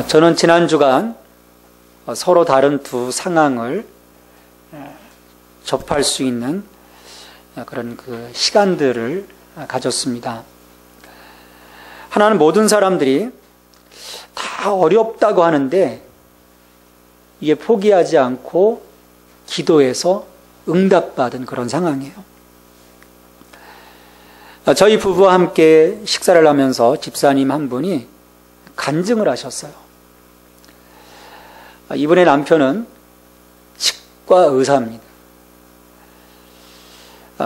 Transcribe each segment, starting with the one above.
저는 지난 주간 서로 다른 두 상황을 접할 수 있는 그런 그 시간들을 가졌습니다. 하나는 모든 사람들이 다 어렵다고 하는데 이게 포기하지 않고 기도해서 응답받은 그런 상황이에요. 저희 부부와 함께 식사를 하면서 집사님 한 분이 간증을 하셨어요. 이분의 남편은 치과 의사입니다.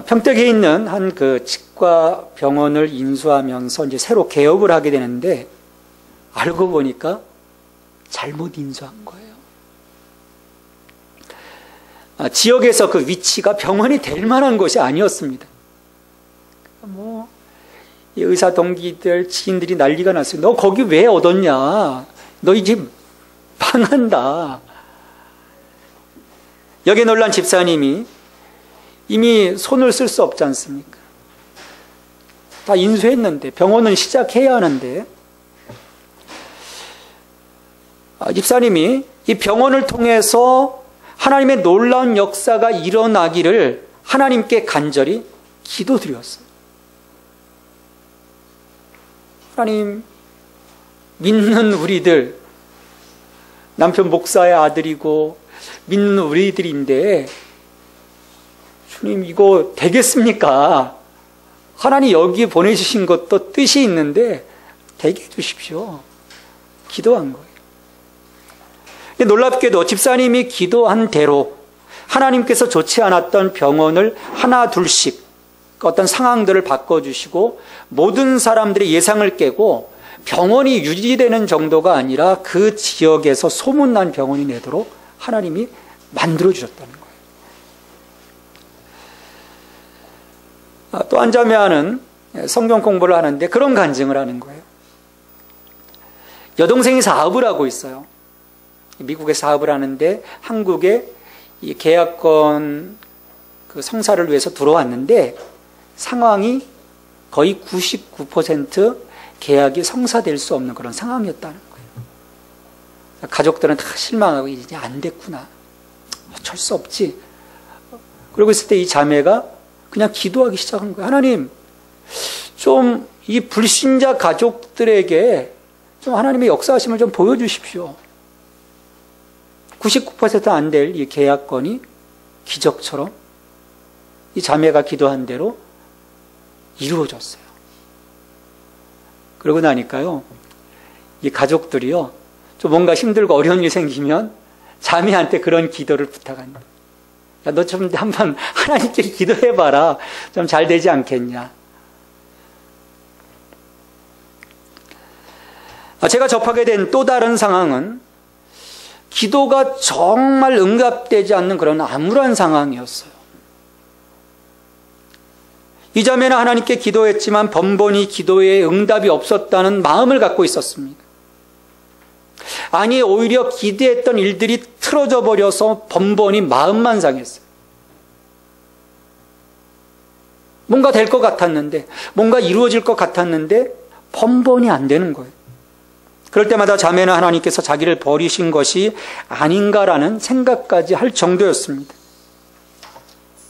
평택에 있는 한 그 치과 병원을 인수하면서 이제 새로 개업을 하게 되는데 알고 보니까 잘못 인수한 거예요. 지역에서 그 위치가 병원이 될 만한 곳이 아니었습니다. 이 의사 동기들, 지인들이 난리가 났어요. 너 거기 왜 얻었냐? 너 이제 망한다. 여기에 놀란 집사님이 이미 손을 쓸 수 없지 않습니까? 다 인수했는데, 병원은 시작해야 하는데, 집사님이 이 병원을 통해서 하나님의 놀라운 역사가 일어나기를 하나님께 간절히 기도드렸어요. 하나님, 믿는 우리들, 남편 목사의 아들이고 믿는 우리들인데 주님 이거 되겠습니까? 하나님 여기에 보내주신 것도 뜻이 있는데 되게 해주십시오. 기도한 거예요. 놀랍게도 집사님이 기도한 대로 하나님께서 좋지 않았던 병원을 하나 둘씩 어떤 상황들을 바꿔주시고 모든 사람들의 예상을 깨고 병원이 유지되는 정도가 아니라 그 지역에서 소문난 병원이 되도록 하나님이 만들어주셨다는 거예요. 또 한 자매는 성경 공부를 하는데 그런 간증을 하는 거예요. 여동생이 사업을 하고 있어요. 미국에 사업을 하는데 한국에 이 계약권 그 성사를 위해서 들어왔는데 상황이 거의 99% 계약이 성사될 수 없는 그런 상황이었다는 거예요. 가족들은 다 실망하고 이제 안 됐구나. 어쩔 수 없지. 그러고 있을 때 이 자매가 그냥 기도하기 시작한 거예요. 하나님, 좀 이 불신자 가족들에게 좀 하나님의 역사하심을 좀 보여주십시오. 99% 안 될 이 계약권이 기적처럼 이 자매가 기도한 대로 이루어졌어요. 그러고 나니까요, 이 가족들이요, 좀 뭔가 힘들고 어려운 일이 생기면 자매한테 그런 기도를 부탁합니다. 야, 너 좀 한번 하나님께 기도해봐라. 좀 잘 되지 않겠냐. 제가 접하게 된 또 다른 상황은 기도가 정말 응답되지 않는 그런 암울한 상황이었어요. 이 자매는 하나님께 기도했지만 번번이 기도에 응답이 없었다는 마음을 갖고 있었습니다. 아니, 오히려 기대했던 일들이 틀어져 버려서 번번이 마음만 상했어요. 뭔가 될 것 같았는데, 뭔가 이루어질 것 같았는데 번번이 안 되는 거예요. 그럴 때마다 자매는 하나님께서 자기를 버리신 것이 아닌가라는 생각까지 할 정도였습니다.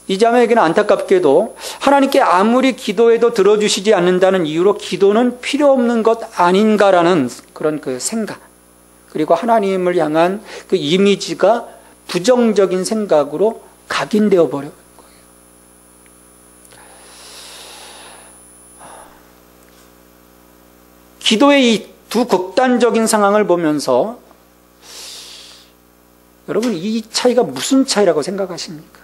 이 자매에게는 안타깝게도 하나님께 아무리 기도해도 들어주시지 않는다는 이유로 기도는 필요 없는 것 아닌가라는 그런 그 생각, 그리고 하나님을 향한 그 이미지가 부정적인 생각으로 각인되어 버린 거예요. 기도의 이 두 극단적인 상황을 보면서 여러분, 이 차이가 무슨 차이라고 생각하십니까?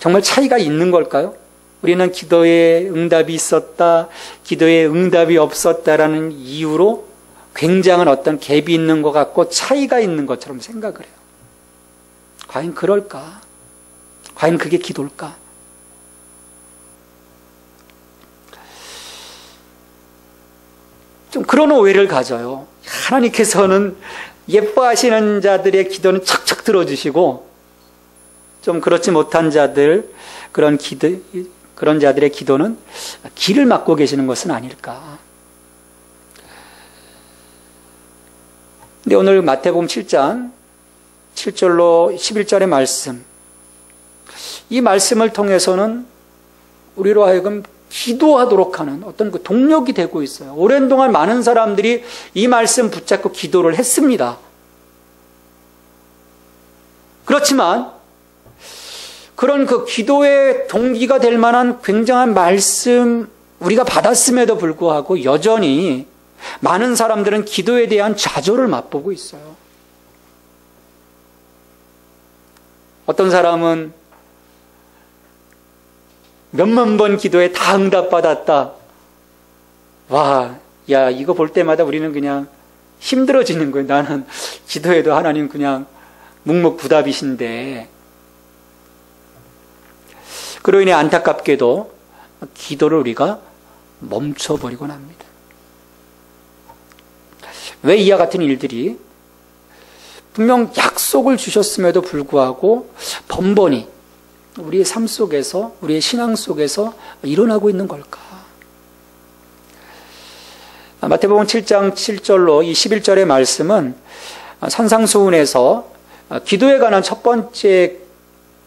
정말 차이가 있는 걸까요? 우리는 기도에 응답이 있었다, 기도에 응답이 없었다라는 이유로 굉장한 어떤 갭이 있는 것 같고 차이가 있는 것처럼 생각을 해요. 과연 그럴까? 과연 그게 기도일까? 좀 그런 오해를 가져요. 하나님께서는 예뻐하시는 자들의 기도는 척척 들어주시고 좀 그렇지 못한 자들, 그런 자들의 기도는 길을 막고 계시는 것은 아닐까. 근데 오늘 마태복음 7장 7절로 11절의 말씀, 이 말씀을 통해서는 우리로 하여금 기도하도록 하는 어떤 그 동력이 되고 있어요. 오랜 동안 많은 사람들이 이 말씀 붙잡고 기도를 했습니다. 그렇지만 그런 그 기도의 동기가 될 만한 굉장한 말씀 우리가 받았음에도 불구하고 여전히 많은 사람들은 기도에 대한 좌절을 맛보고 있어요. 어떤 사람은 몇만 번 기도에 다 응답받았다. 와, 야, 이거 볼 때마다 우리는 그냥 힘들어지는 거예요. 나는 기도해도 하나님 그냥 묵묵부답이신데. 그로 인해 안타깝게도 기도를 우리가 멈춰버리곤 합니다. 왜 이와 같은 일들이 분명 약속을 주셨음에도 불구하고 번번이 우리의 삶 속에서, 우리의 신앙 속에서 일어나고 있는 걸까? 마태복음 7장 7절로 이 11절의 말씀은 산상수훈에서 기도에 관한 첫 번째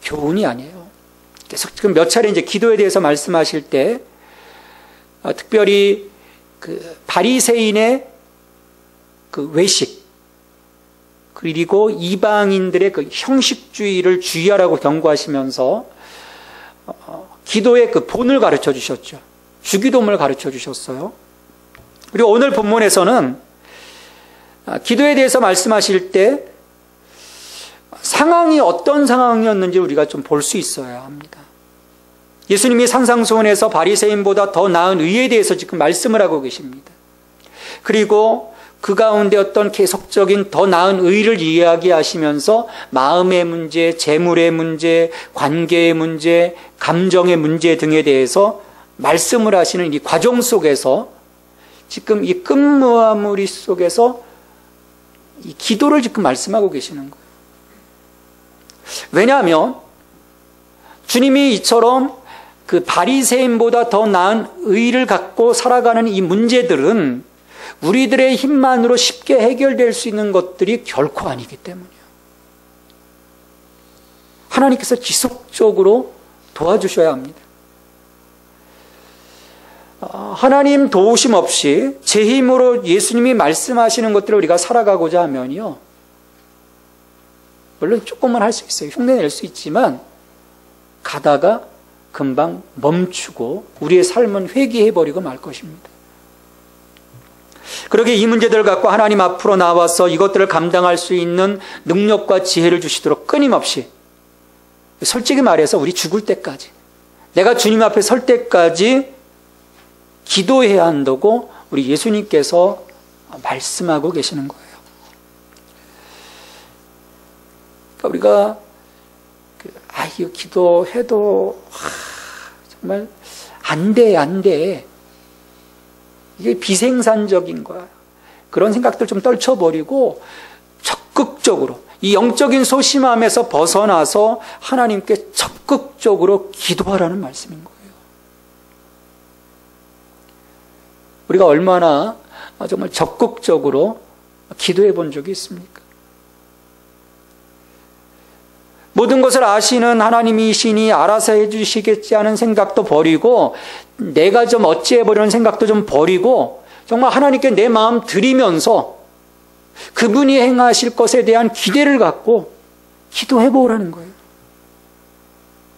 교훈이 아니에요. 계속 지금 몇 차례 이제 기도에 대해서 말씀하실 때 특별히 그 바리새인의 그 외식, 그리고 이방인들의 그 형식주의를 주의하라고 경고하시면서 기도의 그 본을 가르쳐 주셨죠. 주기도문을 가르쳐 주셨어요. 그리고 오늘 본문에서는 기도에 대해서 말씀하실 때 상황이 어떤 상황이었는지 우리가 좀 볼 수 있어야 합니다. 예수님이 산상수훈에서 바리새인보다 더 나은 의에 대해서 지금 말씀을 하고 계십니다. 그리고 그 가운데 어떤 계속적인 더 나은 의를 이야기하시면서 마음의 문제, 재물의 문제, 관계의 문제, 감정의 문제 등에 대해서 말씀을 하시는 이 과정 속에서 지금 이 끝무화무리 속에서 이 기도를 지금 말씀하고 계시는 거예요. 왜냐하면 주님이 이처럼 그 바리새인보다 더 나은 의를 갖고 살아가는 이 문제들은 우리들의 힘만으로 쉽게 해결될 수 있는 것들이 결코 아니기 때문이에요. 하나님께서 지속적으로 도와주셔야 합니다. 하나님 도우심 없이 제 힘으로 예수님이 말씀하시는 것들을 우리가 살아가고자 하면요, 물론 조금만 할 수 있어요. 흉내낼 수 있지만 가다가 금방 멈추고 우리의 삶은 회귀해버리고 말 것입니다. 그러게 이 문제들을 갖고 하나님 앞으로 나와서 이것들을 감당할 수 있는 능력과 지혜를 주시도록 끊임없이, 솔직히 말해서 우리 죽을 때까지, 내가 주님 앞에 설 때까지 기도해야 한다고 우리 예수님께서 말씀하고 계시는 거예요. 그러니까 우리가 이거 기도해도 정말 안 돼. 이게 비생산적인 거야. 그런 생각들 좀 떨쳐버리고 적극적으로 이 영적인 소심함에서 벗어나서 하나님께 적극적으로 기도하라는 말씀인 거예요. 우리가 얼마나 정말 적극적으로 기도해 본 적이 있습니까? 모든 것을 아시는 하나님이시니 알아서 해주시겠지 하는 생각도 버리고, 내가 좀 어찌해보려는 생각도 좀 버리고, 정말 하나님께 내 마음 드리면서 그분이 행하실 것에 대한 기대를 갖고 기도해보라는 거예요.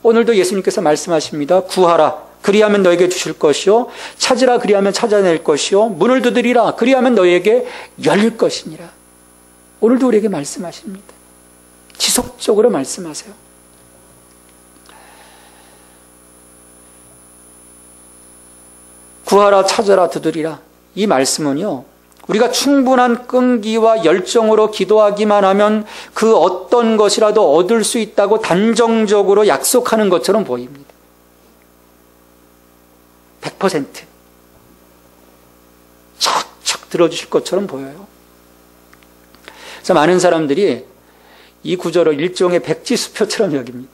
오늘도 예수님께서 말씀하십니다. 구하라, 그리하면 너에게 주실 것이요, 찾으라, 그리하면 찾아낼 것이요, 문을 두드리라, 그리하면 너에게 열릴 것이니라. 오늘도 우리에게 말씀하십니다. 지속적으로 말씀하세요. 구하라, 찾아라, 두드리라. 이 말씀은요, 우리가 충분한 끈기와 열정으로 기도하기만 하면 그 어떤 것이라도 얻을 수 있다고 단정적으로 약속하는 것처럼 보입니다. 100% 척척 들어주실 것처럼 보여요. 그래서 많은 사람들이 이 구절을 일종의 백지수표처럼 여깁니다.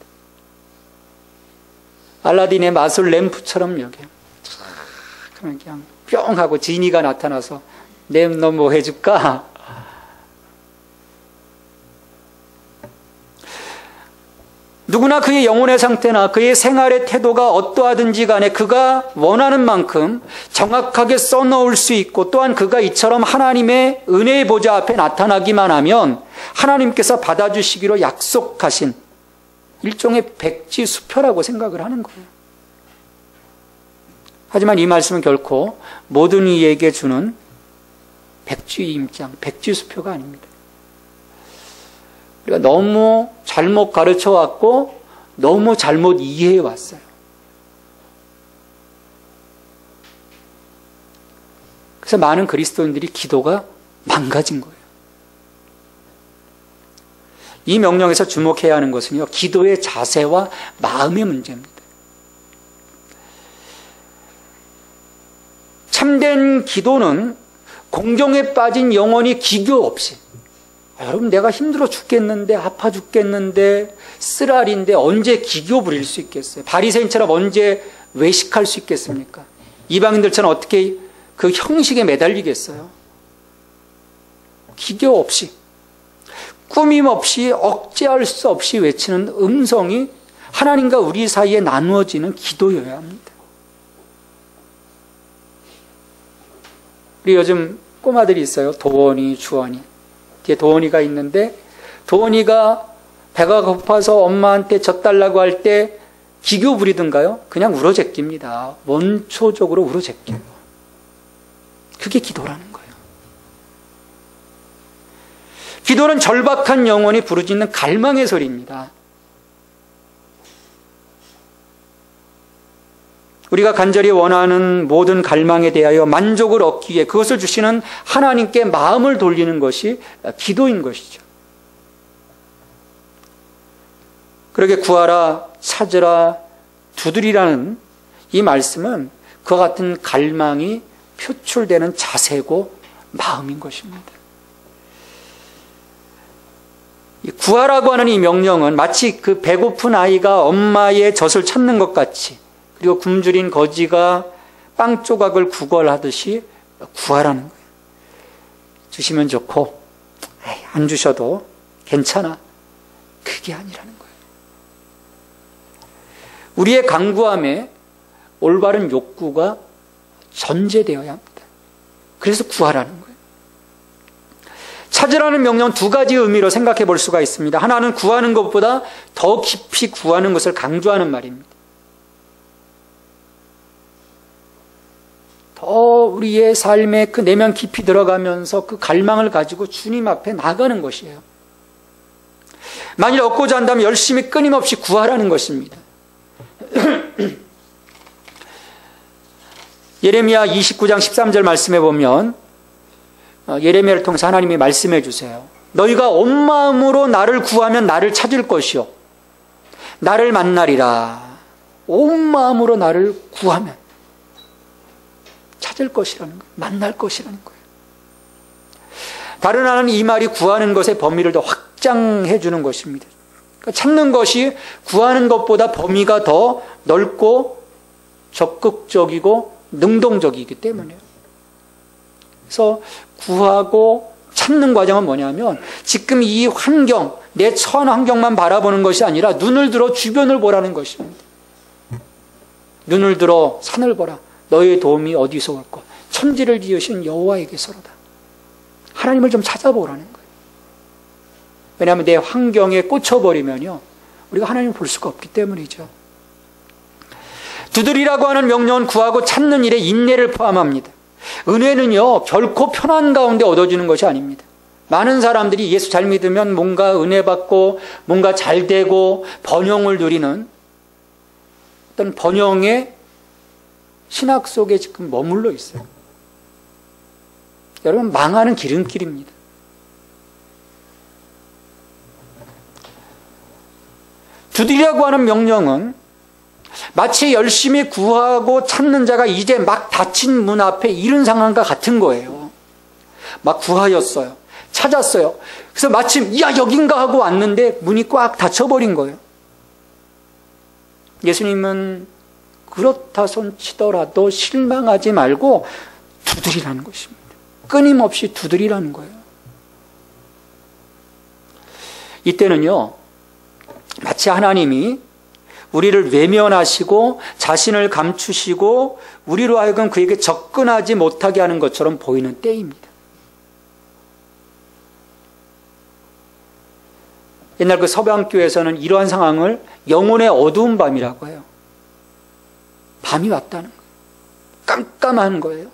알라딘의 마술 램프처럼 여겨요. 그냥 뿅 하고 지니가 나타나서 너 뭐 해줄까? 누구나 그의 영혼의 상태나 그의 생활의 태도가 어떠하든지 간에 그가 원하는 만큼 정확하게 써놓을 수 있고, 또한 그가 이처럼 하나님의 은혜의 보좌 앞에 나타나기만 하면 하나님께서 받아주시기로 약속하신 일종의 백지수표라고 생각을 하는 거예요. 하지만 이 말씀은 결코 모든 이에게 주는 백지임장, 백지수표가 아닙니다. 우리가 너무 잘못 가르쳐 왔고 너무 잘못 이해해 왔어요. 그래서 많은 그리스도인들이 기도가 망가진 거예요. 이 명령에서 주목해야 하는 것은요, 기도의 자세와 마음의 문제입니다. 참된 기도는 공경에 빠진 영혼이 기교 없이, 여러분 내가 힘들어 죽겠는데, 아파 죽겠는데, 쓰라린데 언제 기교 부릴 수 있겠어요? 바리새인처럼 언제 외식할 수 있겠습니까? 이방인들처럼 어떻게 그 형식에 매달리겠어요? 기교 없이, 꾸밈 없이, 억제할 수 없이 외치는 음성이 하나님과 우리 사이에 나누어지는 기도여야 합니다. 우리 요즘 꼬마들이 있어요. 도원이, 주원이. 뒤에 도원이가 있는데, 도원이가 배가 고파서 엄마한테 젖달라고 할 때 기교 부리든가요? 그냥 울어제낍니다. 원초적으로 울어제껴요. 그게 기도라는 거예요. 기도는 절박한 영혼이 부르짖는 갈망의 소리입니다. 우리가 간절히 원하는 모든 갈망에 대하여 만족을 얻기 위해 그것을 주시는 하나님께 마음을 돌리는 것이 기도인 것이죠. 그러게 구하라, 찾으라, 두드리라는 이 말씀은 그와 같은 갈망이 표출되는 자세고 마음인 것입니다. 구하라고 하는 이 명령은 마치 그 배고픈 아이가 엄마의 젖을 찾는 것 같이, 그리고 굶주린 거지가 빵 조각을 구걸하듯이 구하라는 거예요. 주시면 좋고, 안 주셔도 괜찮아. 그게 아니라는 거예요. 우리의 간구함에 올바른 욕구가 전제되어야 합니다. 그래서 구하라는 거예요. 찾으라는 명령은 두 가지 의미로 생각해 볼 수가 있습니다. 하나는 구하는 것보다 더 깊이 구하는 것을 강조하는 말입니다. 더 우리의 삶에 그 내면 깊이 들어가면서 그 갈망을 가지고 주님 앞에 나가는 것이에요. 만일 얻고자 한다면 열심히 끊임없이 구하라는 것입니다. 예레미야 29장 13절 말씀에 보면 예레미야를 통해서 하나님이 말씀해 주세요. 너희가 온 마음으로 나를 구하면 나를 찾을 것이요 나를 만나리라. 온 마음으로 나를 구하면 찾을 것이라는 거예요. 만날 것이라는 거예요. 다른 하나는 이 말이 구하는 것의 범위를 더 확장해 주는 것입니다. 그러니까 찾는 것이 구하는 것보다 범위가 더 넓고 적극적이고 능동적이기 때문에요. 그래서 구하고 찾는 과정은 뭐냐면 지금 이 환경, 내 처한 환경만 바라보는 것이 아니라 눈을 들어 주변을 보라는 것입니다. 눈을 들어 산을 보라. 너의 도움이 어디서 올까? 천지를 지으신 여호와에게서로다. 하나님을 좀 찾아보라는 거예요. 왜냐하면 내 환경에 꽂혀버리면요, 우리가 하나님을 볼 수가 없기 때문이죠. 두드리라고 하는 명령은 구하고 찾는 일에 인내를 포함합니다. 은혜는요, 결코 편한 가운데 얻어지는 것이 아닙니다. 많은 사람들이 예수 잘 믿으면 뭔가 은혜 받고 뭔가 잘 되고 번영을 누리는 어떤 번영의 신학 속에 지금 머물러 있어요. 여러분, 망하는 기름길입니다. 두드리라고 하는 명령은 마치 열심히 구하고 찾는 자가 이제 막 닫힌 문 앞에 이른 상황과 같은 거예요. 막 구하였어요. 찾았어요. 그래서 마침 야 여긴가 하고 왔는데 문이 꽉 닫혀버린 거예요. 예수님은 그렇다 손 치더라도 실망하지 말고 두드리라는 것입니다. 끊임없이 두드리라는 거예요. 이때는요, 마치 하나님이 우리를 외면하시고 자신을 감추시고 우리로 하여금 그에게 접근하지 못하게 하는 것처럼 보이는 때입니다. 옛날 그 서방교에서는 이러한 상황을 영혼의 어두운 밤이라고 해요. 밤이 왔다는 거예요. 깜깜한 거예요.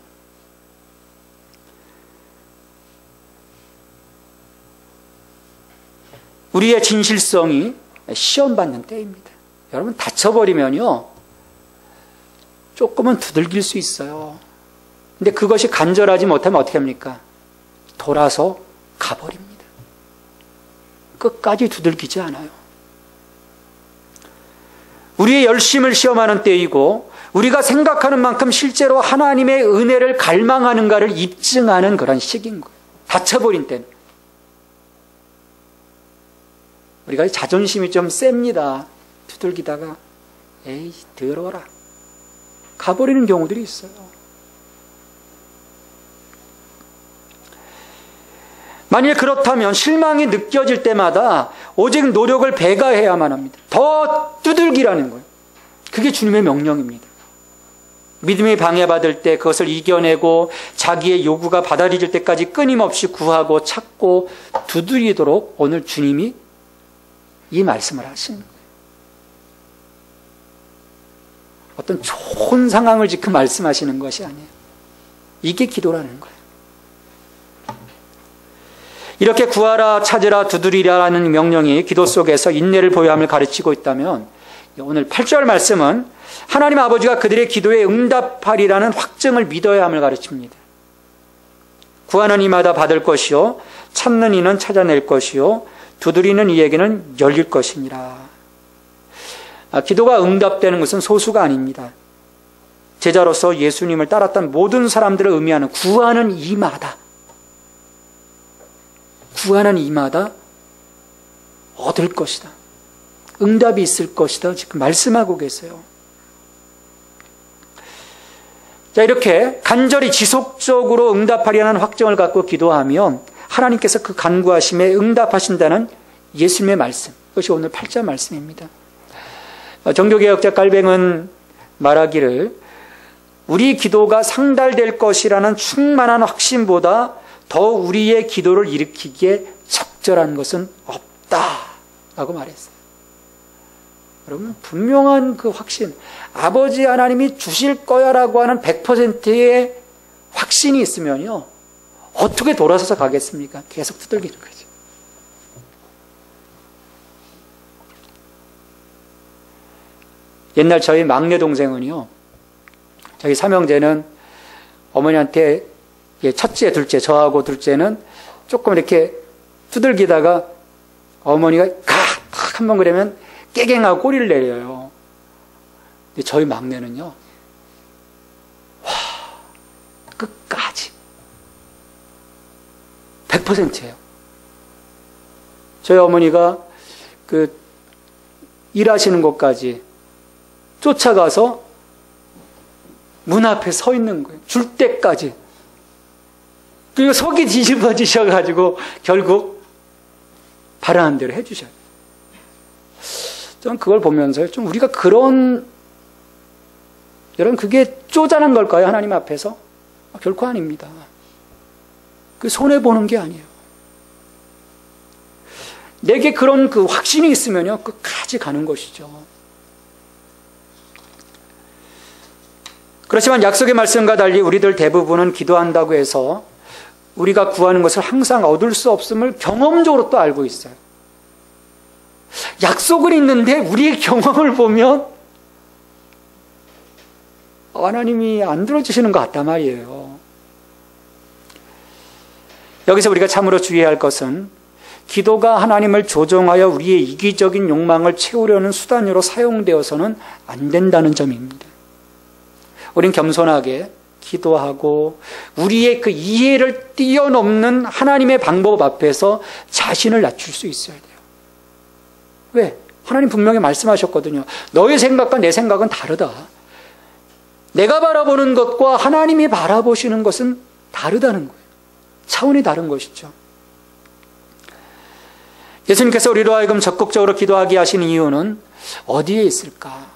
우리의 진실성이 시험받는 때입니다. 여러분, 다쳐버리면요, 조금은 두들길 수 있어요. 근데 그것이 간절하지 못하면 어떻게 합니까? 돌아서 가버립니다. 끝까지 두들기지 않아요. 우리의 열심을 시험하는 때이고, 우리가 생각하는 만큼 실제로 하나님의 은혜를 갈망하는가를 입증하는 그런 시기인 거예요. 다쳐버린 때는. 우리가 자존심이 좀 셉니다. 두들기다가 에이 더러워라 가버리는 경우들이 있어요. 만일 그렇다면 실망이 느껴질 때마다 오직 노력을 배가해야만 합니다. 더 두들기라는 거예요. 그게 주님의 명령입니다. 믿음이 방해받을 때 그것을 이겨내고 자기의 요구가 받아들일 때까지 끊임없이 구하고 찾고 두드리도록 오늘 주님이 이 말씀을 하시는 거예요. 어떤 좋은 상황을 지금 말씀하시는 것이 아니에요. 이게 기도라는 거예요. 이렇게 구하라, 찾으라, 두드리라는 명령이 기도 속에서 인내를 보여야 함을 가르치고 있다면 오늘 8절 말씀은 하나님 아버지가 그들의 기도에 응답하리라는 확증을 믿어야 함을 가르칩니다. 구하는 이마다 받을 것이요 찾는 이는 찾아낼 것이요 두드리는 이에게는 열릴 것이니라. 기도가 응답되는 것은 소수가 아닙니다. 제자로서 예수님을 따랐던 모든 사람들을 의미하는 구하는 이마다 얻을 것이다. 응답이 있을 것이다. 지금 말씀하고 계세요. 자, 이렇게 간절히 지속적으로 응답하리라는 확정을 갖고 기도하면 하나님께서 그 간구하심에 응답하신다는 예수님의 말씀. 그것이 오늘 8절 말씀입니다. 정교개혁자 깔뱅은 말하기를 우리 기도가 상달될 것이라는 충만한 확신보다 더 우리의 기도를 일으키기에 적절한 것은 없다라고 말했어요. 여러분, 분명한 그 확신, 아버지 하나님이 주실 거야라고 하는 100%의 확신이 있으면요, 어떻게 돌아서서 가겠습니까? 계속 두들기는 거죠. 옛날 저희 막내 동생은요, 저희 삼형제는 어머니한테 첫째, 둘째, 저하고 둘째는 조금 이렇게 두들기다가 어머니가 탁 한번 그러면 깨갱하고 꼬리를 내려요. 근데 저희 막내는요, 와, 끝까지 100%예요. 저희 어머니가 그 일하시는 곳까지 쫓아가서 문 앞에 서 있는 거예요. 줄 때까지. 그리고 속이 뒤집어지셔가지고 결국 바라는 대로 해주셔요. 저는 그걸 보면서 좀 우리가 여러분, 그게 쪼잔한 걸까요? 하나님 앞에서? 결코 아닙니다. 그 손해보는 게 아니에요. 내게 그런 그 확신이 있으면요, 끝까지 가는 것이죠. 그렇지만 약속의 말씀과 달리 우리들 대부분은 기도한다고 해서 우리가 구하는 것을 항상 얻을 수 없음을 경험적으로 또 알고 있어요. 약속은 있는데 우리의 경험을 보면 하나님이 안 들어주시는 것 같단 말이에요. 여기서 우리가 참으로 주의해야 할 것은 기도가 하나님을 조종하여 우리의 이기적인 욕망을 채우려는 수단으로 사용되어서는 안 된다는 점입니다. 우린 겸손하게 기도하고 우리의 그 이해를 뛰어넘는 하나님의 방법 앞에서 자신을 낮출 수 있어야 돼요. 왜? 하나님 분명히 말씀하셨거든요. 너의 생각과 내 생각은 다르다. 내가 바라보는 것과 하나님이 바라보시는 것은 다르다는 거예요. 차원이 다른 것이죠. 예수님께서 우리로 하여금 적극적으로 기도하게 하신 이유는 어디에 있을까?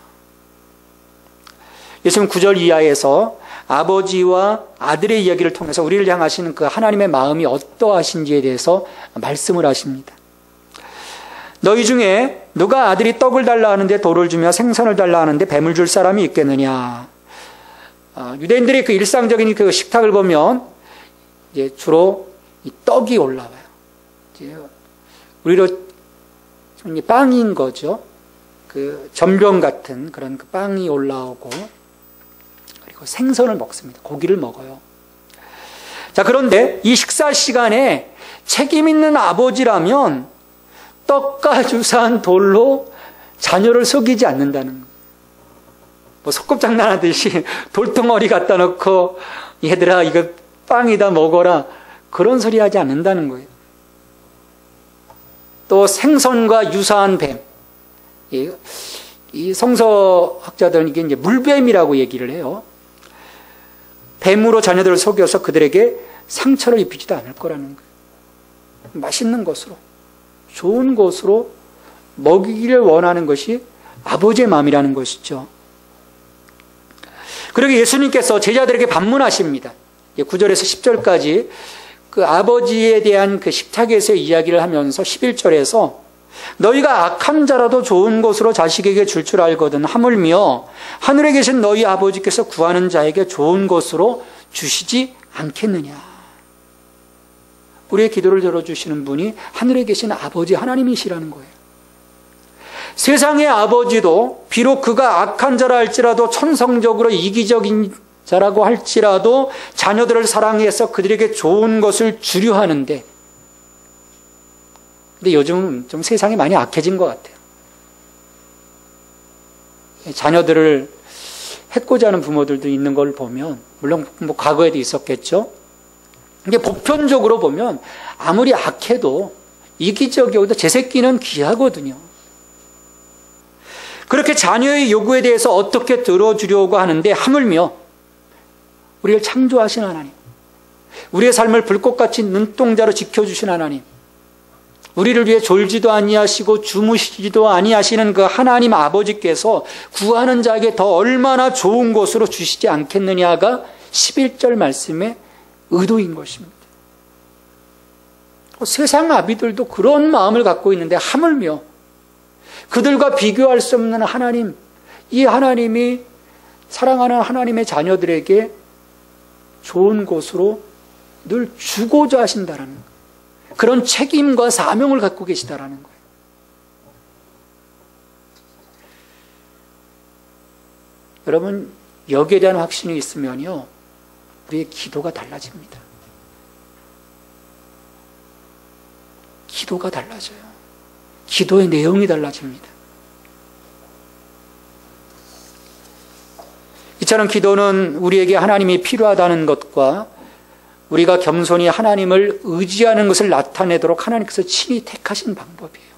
예수님 9절 이하에서 아버지와 아들의 이야기를 통해서 우리를 향하시는 그 하나님의 마음이 어떠하신지에 대해서 말씀을 하십니다. 너희 중에 누가 아들이 떡을 달라 하는데 돌을 주며 생선을 달라 하는데 뱀을 줄 사람이 있겠느냐? 유대인들이 그 일상적인 그 식탁을 보면 이제 주로 이 떡이 올라와요. 이제 우리로 빵인 거죠. 그 전병 같은 그런 그 빵이 올라오고, 그리고 생선을 먹습니다. 고기를 먹어요. 자, 그런데 이 식사 시간에 책임 있는 아버지라면 떡과 유사한 돌로 자녀를 속이지 않는다는 거예요. 뭐 소꿉장난하듯이 돌덩어리 갖다 놓고 얘들아 이거 빵이다 먹어라, 그런 소리 하지 않는다는 거예요. 또 생선과 유사한 뱀, 이 성서학자들은 이게 이제 물뱀이라고 얘기를 해요. 뱀으로 자녀들을 속여서 그들에게 상처를 입히지도 않을 거라는 거예요. 맛있는 것으로, 좋은 것으로 먹이기를 원하는 것이 아버지의 마음이라는 것이죠. 그리고 예수님께서 제자들에게 반문하십니다. 9절에서 10절까지 그 아버지에 대한 그 식탁에서의 이야기를 하면서 11절에서 너희가 악한 자라도 좋은 것으로 자식에게 줄 알거든 하물며 하늘에 계신 너희 아버지께서 구하는 자에게 좋은 것으로 주시지 않겠느냐. 우리의 기도를 들어주시는 분이 하늘에 계신 아버지 하나님이시라는 거예요. 세상의 아버지도 비록 그가 악한 자라 할지라도 천성적으로 이기적인 자라고 할지라도 자녀들을 사랑해서 그들에게 좋은 것을 주려 하는데, 근데 요즘 좀 세상이 많이 악해진 것 같아요. 자녀들을 해코지 하는 부모들도 있는 걸 보면, 물론 뭐 과거에도 있었겠죠. 이게 보편적으로 보면 아무리 악해도 이기적이어도 제 새끼는 귀하거든요. 그렇게 자녀의 요구에 대해서 어떻게 들어주려고 하는데, 하물며 우리를 창조하신 하나님, 우리의 삶을 불꽃같이 눈동자로 지켜주신 하나님, 우리를 위해 졸지도 아니하시고 주무시지도 아니하시는 그 하나님 아버지께서 구하는 자에게 더 얼마나 좋은 것으로 주시지 않겠느냐가 11절 말씀의 의도인 것입니다. 세상 아비들도 그런 마음을 갖고 있는데, 하물며 그들과 비교할 수 없는 하나님, 이 하나님이 사랑하는 하나님의 자녀들에게 좋은 것으로 늘 주고자 하신다라는 거예요. 그런 책임과 사명을 갖고 계시다라는 거예요. 여러분, 여기에 대한 확신이 있으면요, 우리의 기도가 달라집니다. 기도가 달라져요. 기도의 내용이 달라집니다. 이처럼 기도는 우리에게 하나님이 필요하다는 것과 우리가 겸손히 하나님을 의지하는 것을 나타내도록 하나님께서 친히 택하신 방법이에요.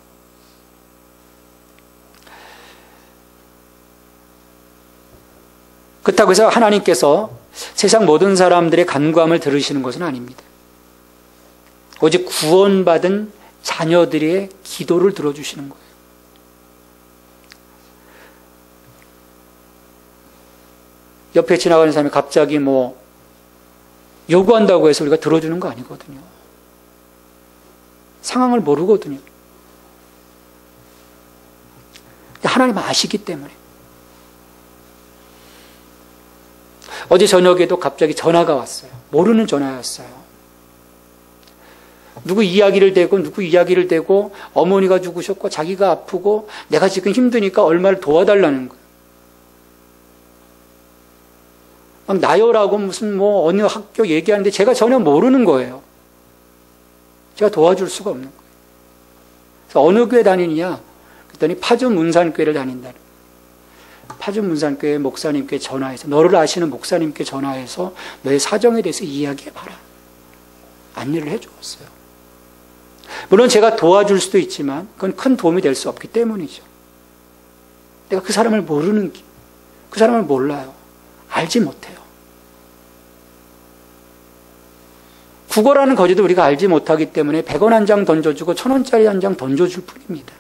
그렇다고 해서 하나님께서 세상 모든 사람들의 간구함을 들으시는 것은 아닙니다. 오직 구원받은 자녀들의 기도를 들어주시는 거예요. 옆에 지나가는 사람이 갑자기 뭐 요구한다고 해서 우리가 들어주는 거 아니거든요. 상황을 모르거든요. 하나님 아시기 때문에. 어제 저녁에도 갑자기 전화가 왔어요. 모르는 전화였어요. 누구 이야기를 대고 어머니가 죽으셨고 자기가 아프고 내가 지금 힘드니까 얼마를 도와달라는 거예요. 막 나열하고 무슨 뭐 어느 학교 얘기하는데 제가 전혀 모르는 거예요. 제가 도와줄 수가 없는 거예요. 그래서 어느 교회 다니느냐? 그랬더니 파주 문산교회를 다닌다는 거예요. 파주 문산교회 목사님께 전화해서, 너를 아시는 목사님께 전화해서 너의 사정에 대해서 이야기해봐라. 안내를 해주었어요. 물론 제가 도와줄 수도 있지만 그건 큰 도움이 될 수 없기 때문이죠. 내가 그 사람을 모르는, 그 사람을 몰라요. 알지 못해요. 국어라는 거지도 우리가 알지 못하기 때문에 100원 한 장 던져주고 1000원짜리 한 장 던져줄 뿐입니다.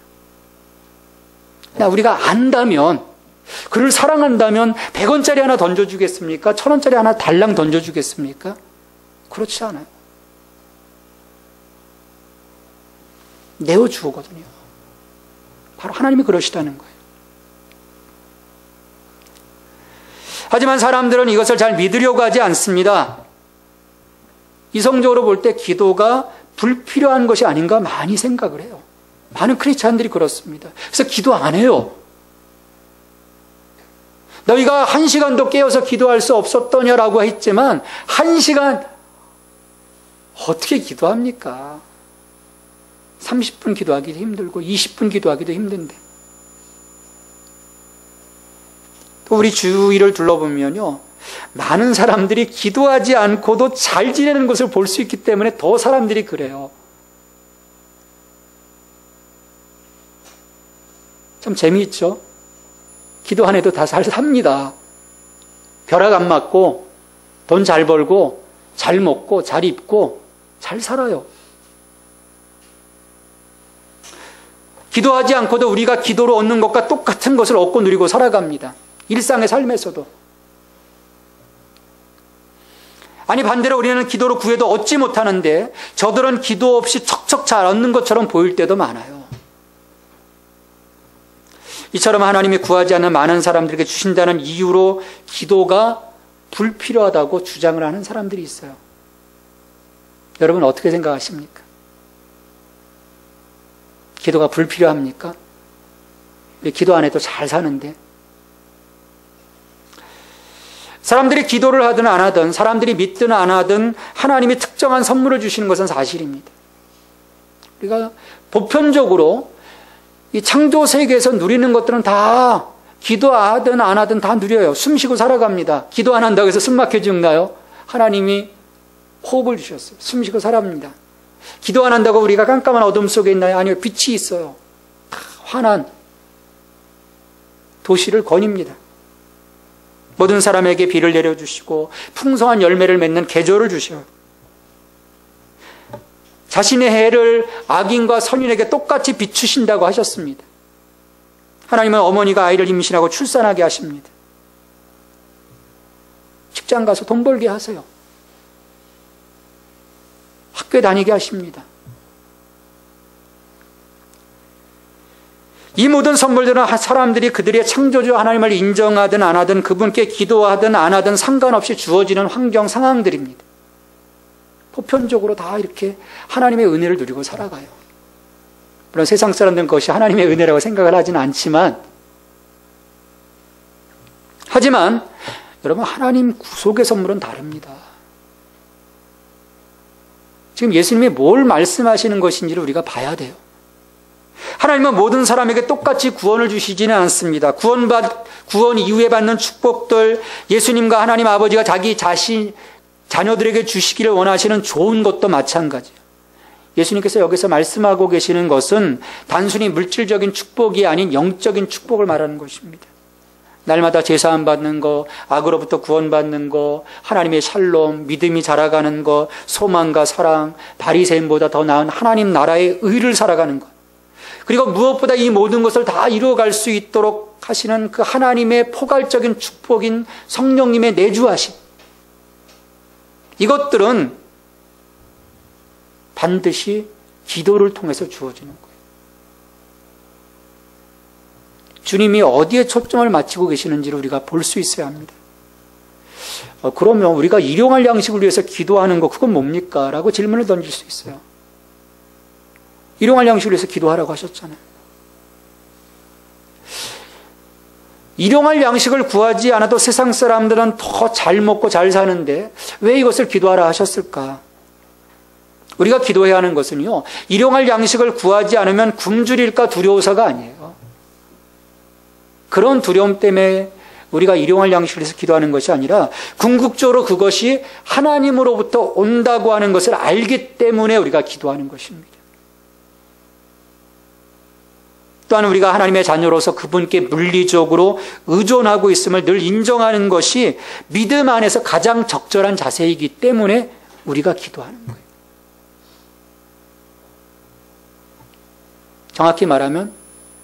우리가 안다면, 그를 사랑한다면 100원짜리 하나 던져주겠습니까? 1000원짜리 하나 달랑 던져주겠습니까? 그렇지 않아요. 내어주거든요. 바로 하나님이 그러시다는 거예요. 하지만 사람들은 이것을 잘 믿으려고 하지 않습니다. 이성적으로 볼 때 기도가 불필요한 것이 아닌가 많이 생각을 해요. 많은 크리스찬들이 그렇습니다. 그래서 기도 안 해요. 너희가 1시간도 깨어서 기도할 수 없었더냐라고 했지만 1시간 어떻게 기도합니까? 30분 기도하기도 힘들고 20분 기도하기도 힘든데. 또 우리 주위를 둘러보면요, 많은 사람들이 기도하지 않고도 잘 지내는 것을 볼 수 있기 때문에 더 사람들이 그래요. 참 재미있죠? 기도 안 해도 다 잘 삽니다. 벼락 안 맞고 돈 잘 벌고 잘 먹고 잘 입고 잘 살아요. 기도하지 않고도 우리가 기도로 얻는 것과 똑같은 것을 얻고 누리고 살아갑니다. 일상의 삶에서도. 아니 반대로 우리는 기도로 구해도 얻지 못하는데 저들은 기도 없이 척척 잘 얻는 것처럼 보일 때도 많아요. 이처럼 하나님이 구하지 않는 많은 사람들에게 주신다는 이유로 기도가 불필요하다고 주장을 하는 사람들이 있어요. 여러분 어떻게 생각하십니까? 기도가 불필요합니까? 기도 안 해도 잘 사는데. 사람들이 기도를 하든 안 하든, 사람들이 믿든 안 하든 하나님이 특정한 선물을 주시는 것은 사실입니다. 우리가 보편적으로 이 창조 세계에서 누리는 것들은 다 기도하든 안 하든 다 누려요. 숨쉬고 살아갑니다. 기도 안 한다고 해서 숨 막혀 죽나요? 하나님이 호흡을 주셨어요. 숨쉬고 살아갑니다. 기도 안 한다고 우리가 깜깜한 어둠 속에 있나요? 아니요. 빛이 있어요. 환한 도시를 거닙니다. 모든 사람에게 비를 내려주시고 풍성한 열매를 맺는 계절을 주셔요. 자신의 해를 악인과 선인에게 똑같이 비추신다고 하셨습니다. 하나님은 어머니가 아이를 임신하고 출산하게 하십니다. 직장 가서 돈 벌게 하세요. 학교에 다니게 하십니다. 이 모든 선물들은 사람들이 그들의 창조주 하나님을 인정하든 안 하든 그분께 기도하든 안 하든 상관없이 주어지는 환경 상황들입니다. 보편적으로 다 이렇게 하나님의 은혜를 누리고 살아가요. 물론 세상 사람들은 그것이 하나님의 은혜라고 생각을 하지는 않지만, 하지만 여러분 하나님 구속의 선물은 다릅니다. 지금 예수님이 뭘 말씀하시는 것인지를 우리가 봐야 돼요. 하나님은 모든 사람에게 똑같이 구원을 주시지는 않습니다. 구원 이후에 받는 축복들, 예수님과 하나님 아버지가 자기 자녀들에게 주시기를 원하시는 좋은 것도 마찬가지예요. 예수님께서 여기서 말씀하고 계시는 것은 단순히 물질적인 축복이 아닌 영적인 축복을 말하는 것입니다. 날마다 제사함 받는 거, 악으로부터 구원받는 거, 하나님의 샬롬, 믿음이 자라가는 거, 소망과 사랑, 바리새인보다 더 나은 하나님 나라의 의를 살아가는 것. 그리고 무엇보다 이 모든 것을 다 이루어갈 수 있도록 하시는 그 하나님의 포괄적인 축복인 성령님의 내주하심. 이것들은 반드시 기도를 통해서 주어지는 거예요. 주님이 어디에 초점을 맞추고 계시는지를 우리가 볼 수 있어야 합니다. 그러면 우리가 일용할 양식을 위해서 기도하는 거 그건 뭡니까? 라고 질문을 던질 수 있어요. 일용할 양식을 위해서 기도하라고 하셨잖아요. 일용할 양식을 구하지 않아도 세상 사람들은 더 잘 먹고 잘 사는데 왜 이것을 기도하라 하셨을까? 우리가 기도해야 하는 것은요, 일용할 양식을 구하지 않으면 굶주릴까 두려워서가 아니에요. 그런 두려움 때문에 우리가 일용할 양식을 위해서 기도하는 것이 아니라 궁극적으로 그것이 하나님으로부터 온다고 하는 것을 알기 때문에 우리가 기도하는 것입니다. 또한 우리가 하나님의 자녀로서 그분께 물리적으로 의존하고 있음을 늘 인정하는 것이 믿음 안에서 가장 적절한 자세이기 때문에 우리가 기도하는 거예요. 정확히 말하면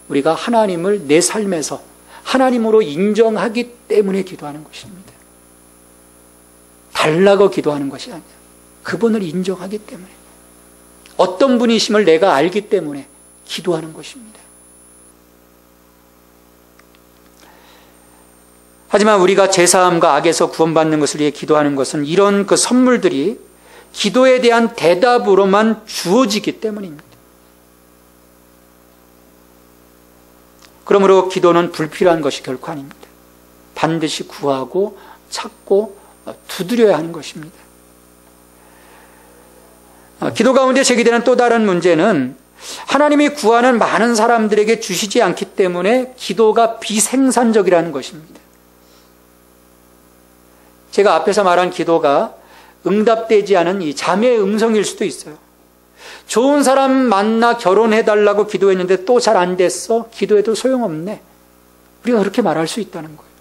우리가 하나님을 내 삶에서 하나님으로 인정하기 때문에 기도하는 것입니다. 달라고 기도하는 것이 아니야. 그분을 인정하기 때문에, 어떤 분이심을 내가 알기 때문에 기도하는 것입니다. 하지만 우리가 제사함과 악에서 구원받는 것을 위해 기도하는 것은 이런 그 선물들이 기도에 대한 대답으로만 주어지기 때문입니다. 그러므로 기도는 불필요한 것이 결코 아닙니다. 반드시 구하고 찾고 두드려야 하는 것입니다. 기도 가운데 제기되는 또 다른 문제는 하나님이 구하는 많은 사람들에게 주시지 않기 때문에 기도가 비생산적이라는 것입니다. 제가 앞에서 말한 기도가 응답되지 않은 이 자매의 음성일 수도 있어요. 좋은 사람 만나 결혼해달라고 기도했는데 또 잘 안 됐어. 기도해도 소용없네. 우리가 그렇게 말할 수 있다는 거예요.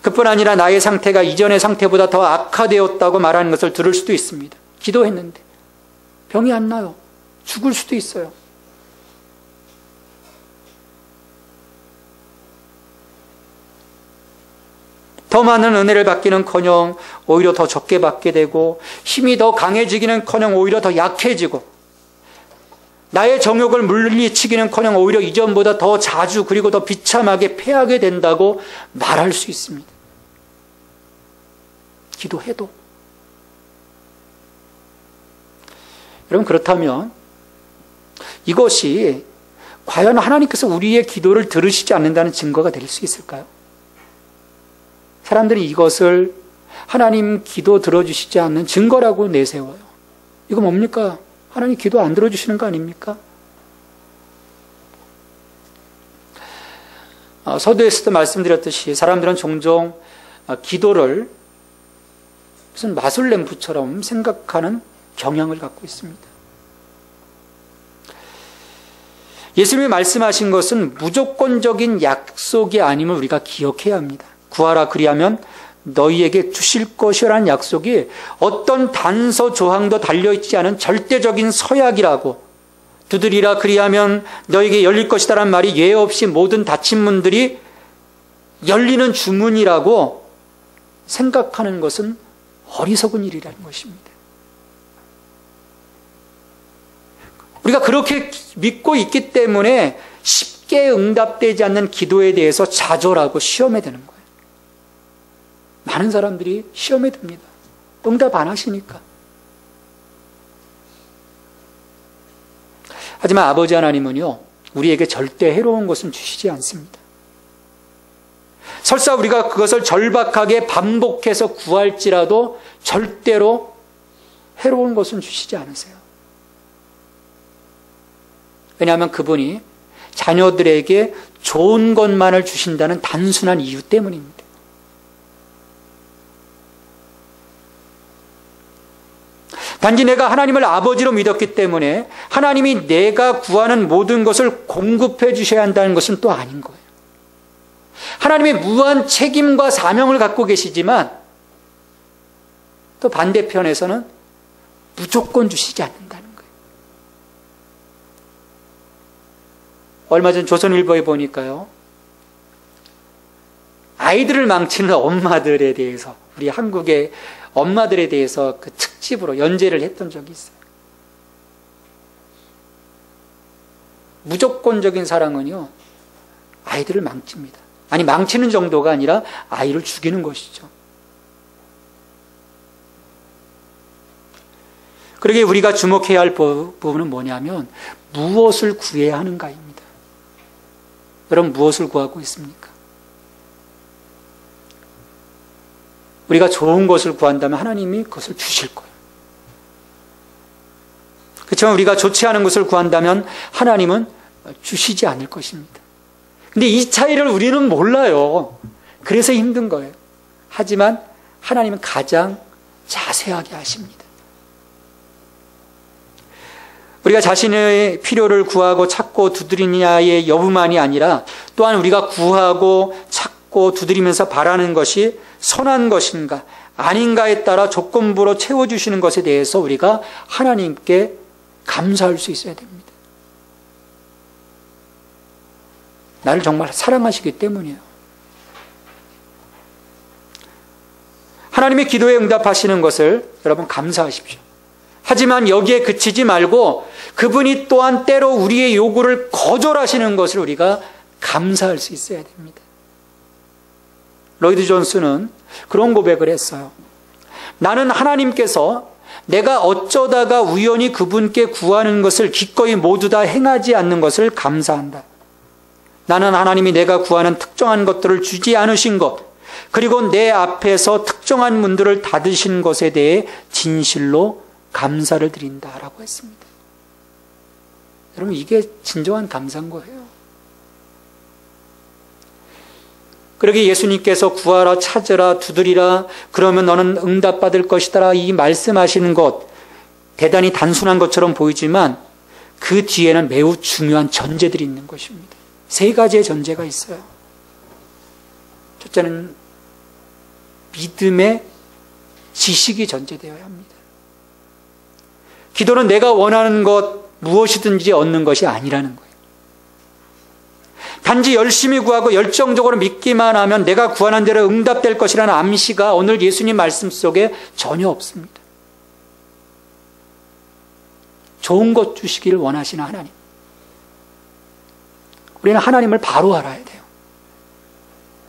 그뿐 아니라 나의 상태가 이전의 상태보다 더 악화되었다고 말하는 것을 들을 수도 있습니다. 기도했는데 병이 안 나요. 죽을 수도 있어요. 더 많은 은혜를 받기는커녕 오히려 더 적게 받게 되고, 힘이 더 강해지기는커녕 오히려 더 약해지고, 나의 정욕을 물리치기는커녕 오히려 이전보다 더 자주 그리고 더 비참하게 패하게 된다고 말할 수 있습니다. 기도해도. 여러분, 그렇다면 이것이 과연 하나님께서 우리의 기도를 들으시지 않는다는 증거가 될 수 있을까요? 사람들이 이것을 하나님 기도 들어주시지 않는 증거라고 내세워요. 이거 뭡니까? 하나님 기도 안 들어주시는 거 아닙니까? 서두에서도 말씀드렸듯이 사람들은 종종 기도를 무슨 마술램프처럼 생각하는 경향을 갖고 있습니다. 예수님이 말씀하신 것은 무조건적인 약속이 아님을 우리가 기억해야 합니다. 구하라 그리하면 너희에게 주실 것이라는 약속이 어떤 단서 조항도 달려있지 않은 절대적인 서약이라고, 두드리라 그리하면 너희에게 열릴 것이다라는 말이 예 없이 모든 닫힌 문들이 열리는 주문이라고 생각하는 것은 어리석은 일이라는 것입니다. 우리가 그렇게 믿고 있기 때문에 쉽게 응답되지 않는 기도에 대해서 좌절하고 시험에 드는 거예요. 많은 사람들이 시험에 듭니다. 응답 안 하시니까. 하지만 아버지 하나님은요, 우리에게 절대 해로운 것은 주시지 않습니다. 설사 우리가 그것을 절박하게 반복해서 구할지라도 절대로 해로운 것은 주시지 않으세요. 왜냐하면 그분이 자녀들에게 좋은 것만을 주신다는 단순한 이유 때문입니다. 단지 내가 하나님을 아버지로 믿었기 때문에 하나님이 내가 구하는 모든 것을 공급해 주셔야 한다는 것은 또 아닌 거예요. 하나님의 무한 책임과 사명을 갖고 계시지만 또 반대편에서는 무조건 주시지 않는다는 거예요. 얼마 전 조선일보에 보니까요, 아이들을 망치는 엄마들에 대해서, 우리 한국의 엄마들에 대해서 그 특집으로 연재를 했던 적이 있어요. 무조건적인 사랑은요, 아이들을 망칩니다. 아니, 망치는 정도가 아니라 아이를 죽이는 것이죠. 그러기에 우리가 주목해야 할 부분은 뭐냐면 무엇을 구해야 하는가입니다. 여러분, 무엇을 구하고 있습니까? 우리가 좋은 것을 구한다면 하나님이 그것을 주실 거예요. 그렇지만 우리가 좋지 않은 것을 구한다면 하나님은 주시지 않을 것입니다. 근데 이 차이를 우리는 몰라요. 그래서 힘든 거예요. 하지만 하나님은 가장 자세하게 아십니다. 우리가 자신의 필요를 구하고 찾고 두드리냐의 여부만이 아니라 또한 우리가 구하고 찾고 두드리면서 바라는 것이 선한 것인가 아닌가에 따라 조건부로 채워주시는 것에 대해서 우리가 하나님께 감사할 수 있어야 됩니다. 나를 정말 사랑하시기 때문이에요. 하나님의 기도에 응답하시는 것을 여러분 감사하십시오. 하지만 여기에 그치지 말고 그분이 또한 때로 우리의 요구를 거절하시는 것을 우리가 감사할 수 있어야 됩니다. 로이드 존스는 그런 고백을 했어요. 나는 하나님께서 내가 어쩌다가 우연히 그분께 구하는 것을 기꺼이 모두 다 행하지 않는 것을 감사한다. 나는 하나님이 내가 구하는 특정한 것들을 주지 않으신 것, 그리고 내 앞에서 특정한 문들을 닫으신 것에 대해 진실로 감사를 드린다라고 했습니다. 여러분, 이게 진정한 감사인 거예요. 그러기에 예수님께서 구하라, 찾으라, 두드리라, 그러면 너는 응답받을 것이다, 이 말씀하시는 것, 대단히 단순한 것처럼 보이지만 그 뒤에는 매우 중요한 전제들이 있는 것입니다. 세 가지의 전제가 있어요. 첫째는 믿음의 지식이 전제되어야 합니다. 기도는 내가 원하는 것 무엇이든지 얻는 것이 아니라는 거예요. 단지 열심히 구하고 열정적으로 믿기만 하면 내가 구하는 대로 응답될 것이라는 암시가 오늘 예수님 말씀 속에 전혀 없습니다. 좋은 것 주시기를 원하시는 하나님. 우리는 하나님을 바로 알아야 돼요.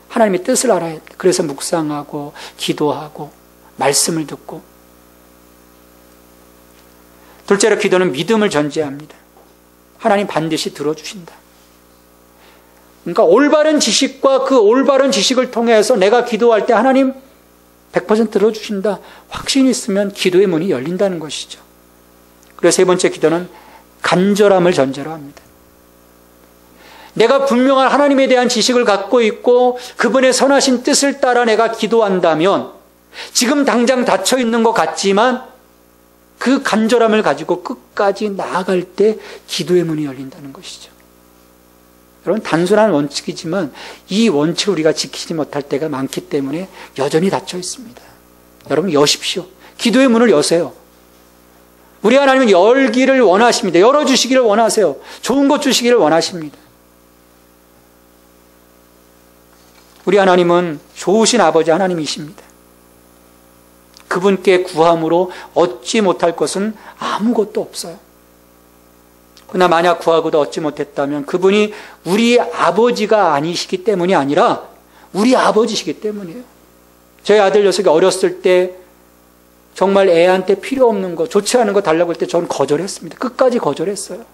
하나님의 뜻을 알아야 돼요. 그래서 묵상하고 기도하고 말씀을 듣고. 둘째로 기도는 믿음을 전제합니다. 하나님 반드시 들어주신다. 그러니까 올바른 지식과 그 올바른 지식을 통해서 내가 기도할 때 하나님 100% 들어주신다. 확신이 있으면 기도의 문이 열린다는 것이죠. 그래서 세 번째 기도는 간절함을 전제로 합니다. 내가 분명한 하나님에 대한 지식을 갖고 있고 그분의 선하신 뜻을 따라 내가 기도한다면 지금 당장 닫혀 있는 것 같지만 그 간절함을 가지고 끝까지 나아갈 때 기도의 문이 열린다는 것이죠. 여러분, 단순한 원칙이지만 이 원칙을 우리가 지키지 못할 때가 많기 때문에 여전히 닫혀 있습니다. 여러분, 여십시오. 기도의 문을 여세요. 우리 하나님은 열기를 원하십니다. 열어주시기를 원하세요. 좋은 것 주시기를 원하십니다. 우리 하나님은 좋으신 아버지 하나님이십니다. 그분께 구함으로 얻지 못할 것은 아무것도 없어요. 그러나 만약 구하고도 얻지 못했다면 그분이 우리 아버지가 아니시기 때문이 아니라 우리 아버지시기 때문이에요. 저희 아들 녀석이 어렸을 때 정말 애한테 필요 없는 거, 좋지 않은 거 달라고 할 때 저는 거절했습니다. 끝까지 거절했어요.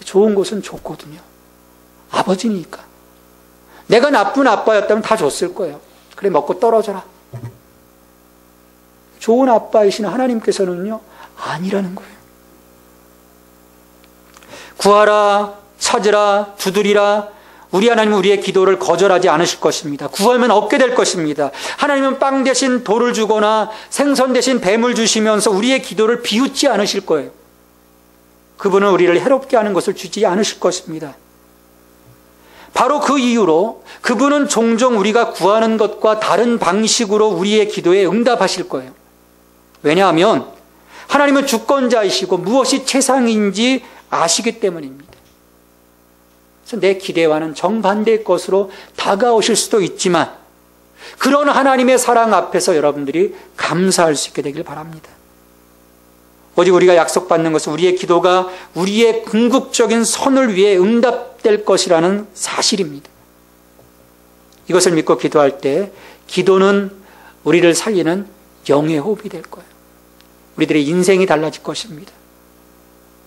좋은 것은 좋거든요. 아버지니까. 내가 나쁜 아빠였다면 다 줬을 거예요. 그래, 먹고 떨어져라. 좋은 아빠이신 하나님께서는요, 아니라는 거예요. 구하라, 찾으라, 두드리라. 우리 하나님은 우리의 기도를 거절하지 않으실 것입니다. 구하면 얻게 될 것입니다. 하나님은 빵 대신 돌을 주거나 생선 대신 뱀을 주시면서 우리의 기도를 비웃지 않으실 거예요. 그분은 우리를 해롭게 하는 것을 주지 않으실 것입니다. 바로 그 이유로 그분은 종종 우리가 구하는 것과 다른 방식으로 우리의 기도에 응답하실 거예요. 왜냐하면 하나님은 주권자이시고 무엇이 최상인지 아시기 때문입니다. 그래서 내 기대와는 정반대의 것으로 다가오실 수도 있지만 그런 하나님의 사랑 앞에서 여러분들이 감사할 수 있게 되길 바랍니다. 오직 우리가 약속받는 것은 우리의 기도가 우리의 궁극적인 선을 위해 응답될 것이라는 사실입니다. 이것을 믿고 기도할 때 기도는 우리를 살리는 영의 호흡이 될 거예요. 우리들의 인생이 달라질 것입니다.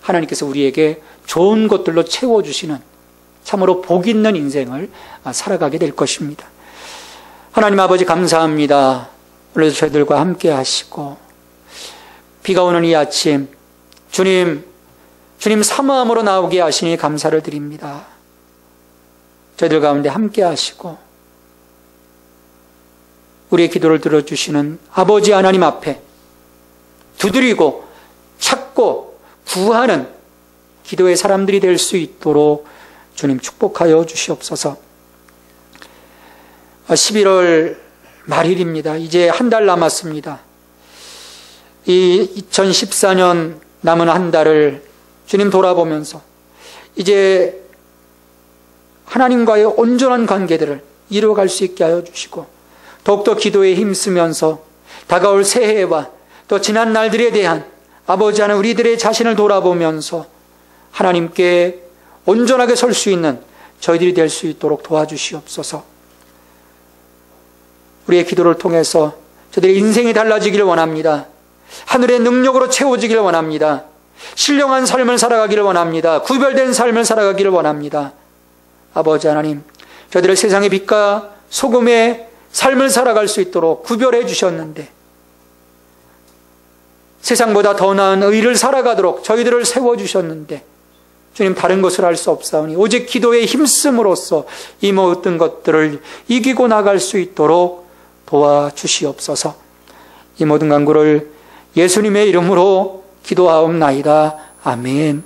하나님께서 우리에게 좋은 것들로 채워주시는 참으로 복 있는 인생을 살아가게 될 것입니다. 하나님 아버지 감사합니다. 오늘도 저희들과 함께 하시고 비가 오는 이 아침 주님 사모함으로 나오게 하시니 감사를 드립니다. 저희들 가운데 함께 하시고 우리의 기도를 들어주시는 아버지 하나님 앞에 두드리고 찾고 구하는 기도의 사람들이 될 수 있도록 주님 축복하여 주시옵소서. 11월 말일입니다. 이제 한 달 남았습니다. 이 2014년 남은 한 달을 주님 돌아보면서 이제 하나님과의 온전한 관계들을 이루어갈 수 있게 하여 주시고, 더욱더 기도에 힘쓰면서 다가올 새해와 또 지난 날들에 대한 아버지 하나님 우리들의 자신을 돌아보면서 하나님께 온전하게 설 수 있는 저희들이 될 수 있도록 도와주시옵소서. 우리의 기도를 통해서 저희들의 인생이 달라지기를 원합니다. 하늘의 능력으로 채워지기를 원합니다. 신령한 삶을 살아가기를 원합니다. 구별된 삶을 살아가기를 원합니다. 아버지 하나님, 저희들을 세상의 빛과 소금의 삶을 살아갈 수 있도록 구별해 주셨는데, 세상보다 더 나은 의를 살아가도록 저희들을 세워주셨는데, 주님, 다른 것을 할 수 없사오니 오직 기도에 힘씀으로써 이 모든 것들을 이기고 나갈 수 있도록 도와주시옵소서. 이 모든 간구를 예수님의 이름으로 기도하옵나이다. 아멘.